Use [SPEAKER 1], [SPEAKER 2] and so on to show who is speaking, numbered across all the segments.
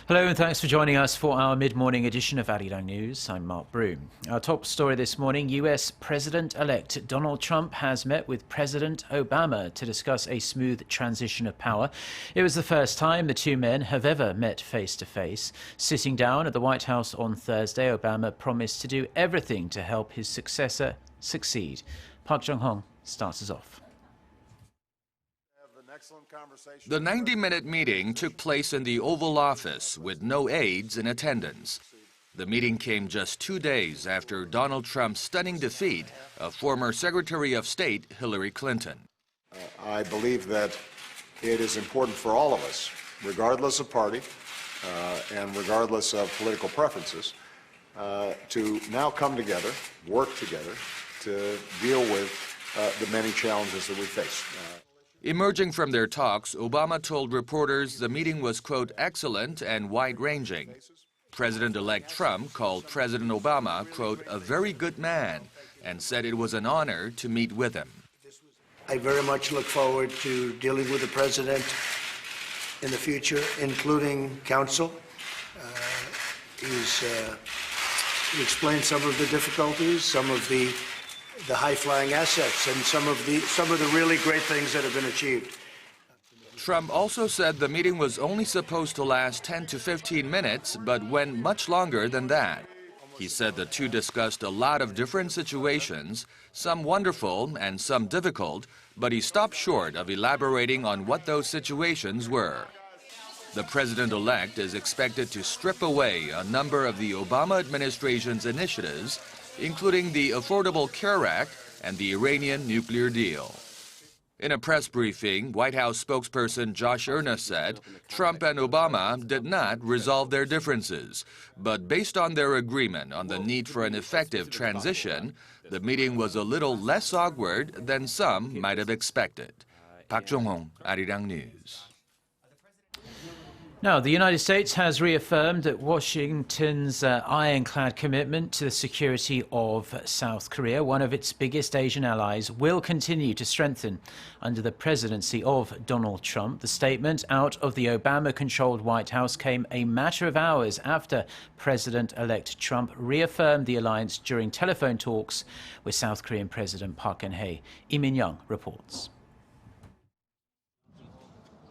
[SPEAKER 1] Hello and thanks for joining us for our mid-morning edition of ARIRANG News. I'm Mark Broom. Our top story this morning, US President-elect Donald Trump has met with President Obama to discuss a smooth transition of power. It was the first time the two men have ever met face-to-face. Sitting down at the White House on Thursday, Obama promised to do everything to help his successor succeed. Park Jong-hong starts us off.
[SPEAKER 2] The 90-minute meeting took place in the Oval Office with no aides in attendance. The meeting came just 2 days after Donald Trump's stunning defeat of former Secretary of State Hillary Clinton.
[SPEAKER 3] I believe that it is important for all of us, regardless of party and regardless of political preferences, to now come together, work together, to deal with the many challenges that we face.
[SPEAKER 2] Emerging from their talks, Obama told reporters the meeting was, quote, excellent and wide-ranging. President-elect Trump called President Obama, quote, a very good man, and said it was an honor to meet with him.
[SPEAKER 4] I very much look forward to dealing with the president in the future, including counsel. He explained some of the difficulties, some of the high-flying assets, and some of the really great things that have been achieved.
[SPEAKER 2] Trump also said the meeting was only supposed to last 10 to 15 minutes, but went much longer than that. He said the two discussed a lot of different situations, some wonderful and some difficult, but he stopped short of elaborating on what those situations were. The president-elect is expected to strip away a number of the Obama administration's initiatives, including the Affordable Care Act and the Iranian nuclear deal. In a press briefing, White House spokesperson Josh Earnest said Trump and Obama did not resolve their differences, but based on their agreement on the need for an effective transition, the meeting was a little less awkward than some might have expected. Park Jong-hong, ARIRANG News.
[SPEAKER 1] Now, the United States has reaffirmed that Washington's ironclad commitment to the security of South Korea, one of its biggest Asian allies, will continue to strengthen under the presidency of Donald Trump. The statement out of the Obama-controlled White House came a matter of hours after President-elect Trump reaffirmed the alliance during telephone talks with South Korean President Park Geun-hye. Lee Min-young reports.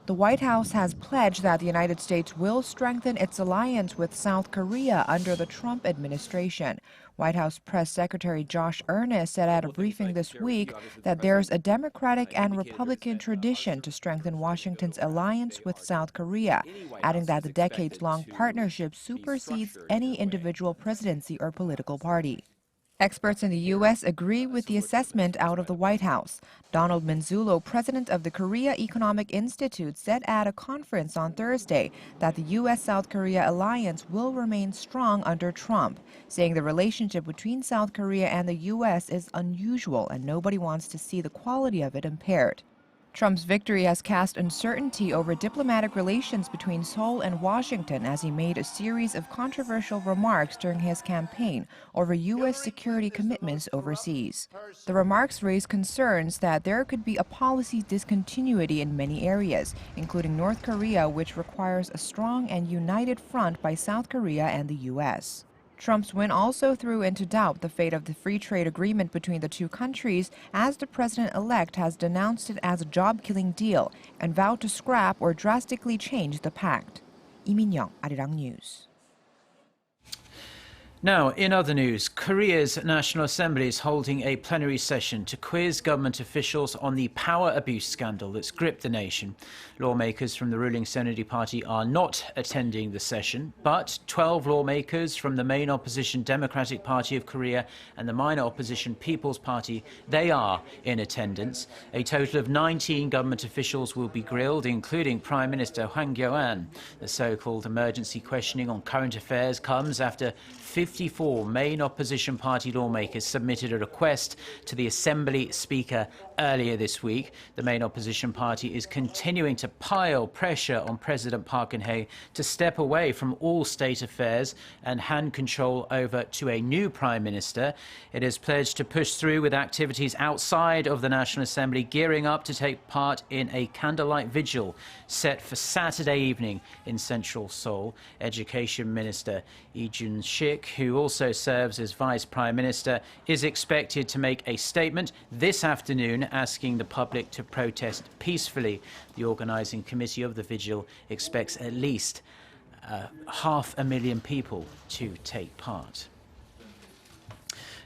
[SPEAKER 5] The White House has pledged that the United States will strengthen its alliance with South Korea under the Trump administration. White House Press Secretary Josh Earnest said at a briefing this week that there's a Democratic and Republican tradition to strengthen Washington's alliance with South Korea, adding that the decades-long partnership supersedes any individual presidency or political party. Experts in the U.S. agree with the assessment out of the White House. Donald Manzullo, president of the Korea Economic Institute, said at a conference on Thursday that the U.S.-South Korea alliance will remain strong under Trump, saying the relationship between South Korea and the U.S. is unusual and nobody wants to see the quality of it impaired. Trump's victory has cast uncertainty over diplomatic relations between Seoul and Washington as he made a series of controversial remarks during his campaign over U.S. security commitments overseas. The remarks raised concerns that there could be a policy discontinuity in many areas, including North Korea, which requires a strong and united front by South Korea and the U.S. Trump's win also threw into doubt the fate of the free trade agreement between the two countries, as the president-elect has denounced it as a job-killing deal and vowed to scrap or drastically change the pact. Lee Min-young, ARIRANG News.
[SPEAKER 1] Now, in other news, Korea's National Assembly is holding a plenary session to quiz government officials on the power abuse scandal that's gripped the nation. Lawmakers from the ruling Saenuri Party are not attending the session, but 12 lawmakers from the main opposition Democratic Party of Korea and the minor opposition People's Party, they are in attendance. A total of 19 government officials will be grilled, including Prime Minister Hwang Kyo-an. The so-called emergency questioning on current affairs comes after 50 54 main opposition party lawmakers submitted a request to the Assembly Speaker earlier this week. The main opposition party is continuing to pile pressure on President Park Geun-hye to step away from all state affairs and hand control over to a new prime minister. It has pledged to push through with activities outside of the National Assembly, gearing up to take part in a candlelight vigil set for Saturday evening in central Seoul. Education Minister Lee Jun-sik, who also serves as Vice Prime Minister, is expected to make a statement this afternoon asking the public to protest peacefully. The organising committee of the vigil expects at least 500,000 people to take part.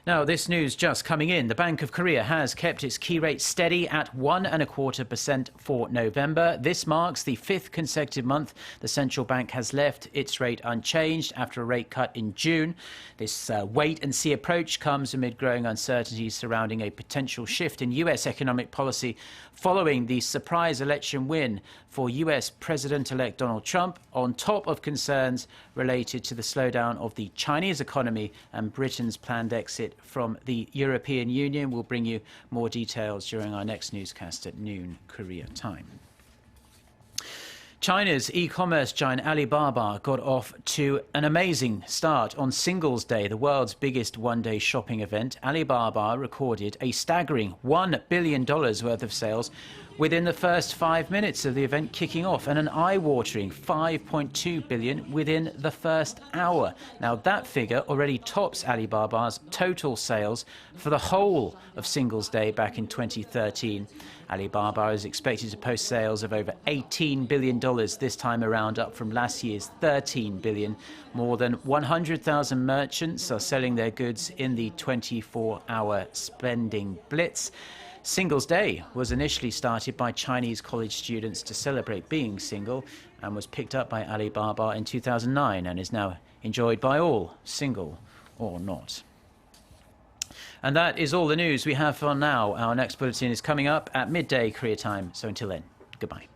[SPEAKER 1] Now, this news just coming in. The Bank of Korea has kept its key rate steady at 1.25% for November. This marks the 5th consecutive month the central bank has left its rate unchanged after a rate cut in June. This wait-and-see approach comes amid growing uncertainties surrounding a potential shift in U.S. economic policy following the surprise election win for U.S. President-elect Donald Trump, on top of concerns related to the slowdown of the Chinese economy and Britain's planned exit from the European Union. We'll bring you more details during our next newscast at noon Korea time. China's e-commerce giant Alibaba got off to an amazing start on Singles Day, the world's biggest one-day shopping event. Alibaba recorded a staggering $1 billion worth of sales within the first 5 minutes of the event kicking off, and an eye-watering $5.2 billion within the first hour. Now, that figure already tops Alibaba's total sales for the whole of Singles Day back in 2013. Alibaba is expected to post sales of over $18 billion this time around, up from last year's $13 billion. More than 100,000 merchants are selling their goods in the 24-hour spending blitz. Singles Day was initially started by Chinese college students to celebrate being single, and was picked up by Alibaba in 2009 and is now enjoyed by all, single or not. And that is all the news we have for now. Our next bulletin is coming up at midday Korea time. So until then, goodbye.